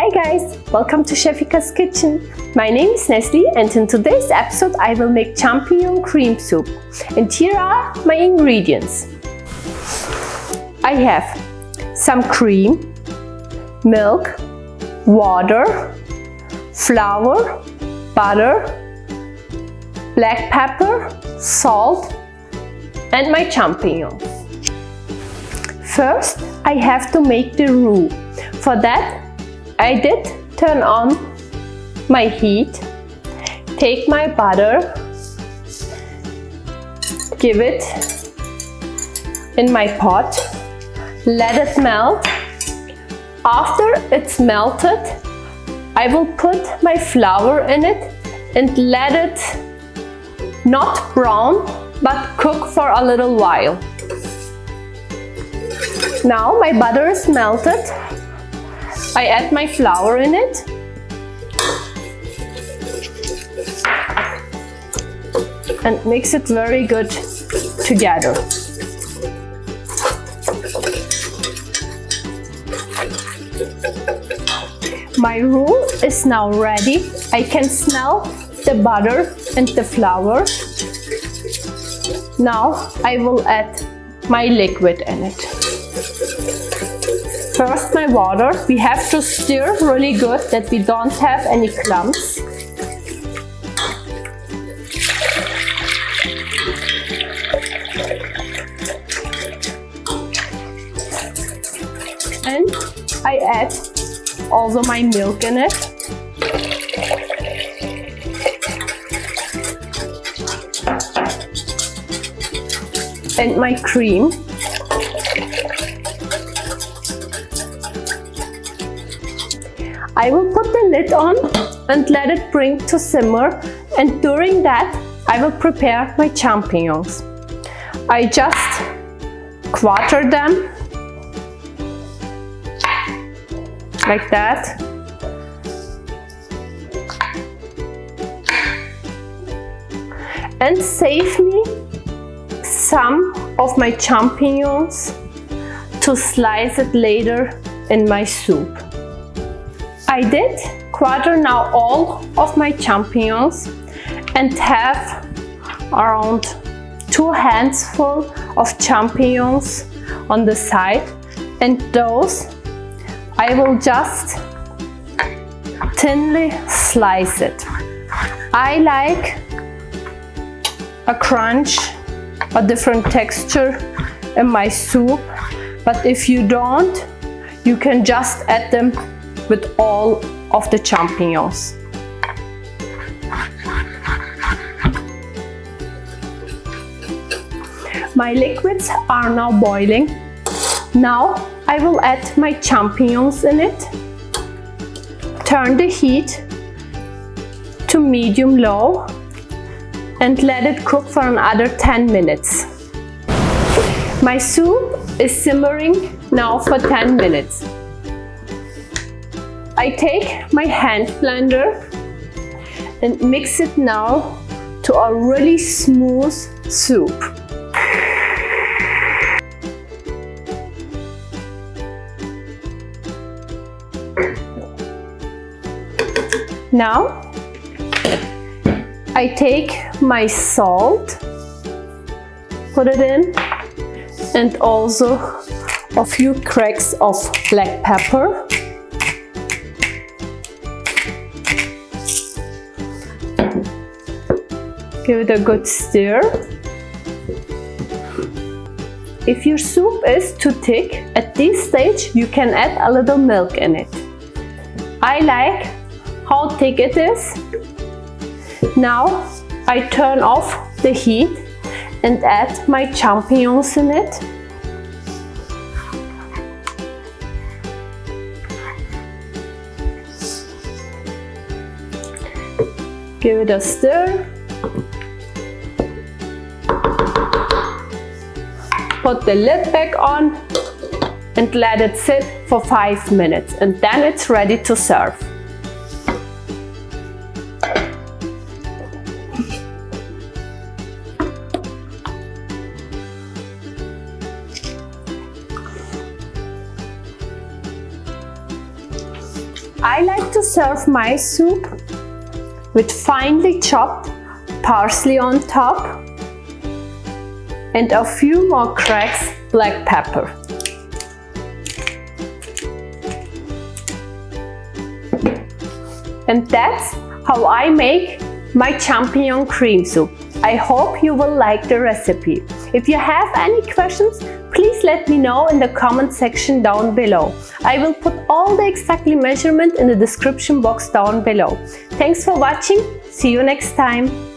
Hi guys, welcome to Chefikas kitchen. My name is Nestle and in today's episode I will make champignon cream soup. And here are my ingredients. I have some cream, milk, water, flour, butter, black pepper, salt and my champignons. First, I have to make the roux. For that, I did turn on my heat, take my butter, give it in my pot, let it melt. After it's melted, I will put my flour in it and let it not brown but cook for a little while. Now my butter is melted. I add my flour in it and mix it very good together. My roux is now ready. I can smell the butter and the flour. Now I will add my liquid in it. First my water. We have to stir really good that we don't have any clumps. And I add also my milk in it. And my cream. I will put the lid on and let it bring to simmer, and during that I will prepare my champignons. I just quarter them like that. And save me some of my champignons to slice it later in my soup. I did quarter now all of my champignons and have around 2 handfuls of champignons on the side, and those I will just thinly slice it. I like a crunch, a different texture in my soup, but if you don't, you can just add them with all of the champignons. My liquids are now boiling. Now I will add my champignons in it. Turn the heat to medium-low and let it cook for another 10 minutes. My soup is simmering now for 10 minutes. I take my hand blender and mix it now to a really smooth soup. Now I take my salt, put it in, and also a few cracks of black pepper. Give it a good stir. If your soup is too thick, at this stage you can add a little milk in it. I like how thick it is. Now I turn off the heat and add my champignons in it. Give it a stir. Put the lid back on and let it sit for 5 minutes, and then it's ready to serve. I like to serve my soup with finely chopped parsley on top and a few more cracks black pepper. And that's how I make my champignon cream soup. I hope you will like the recipe. If you have any questions, please let me know in the comment section down below. I will put all the exactly measurement in the description box down below. Thanks for watching. See you next time.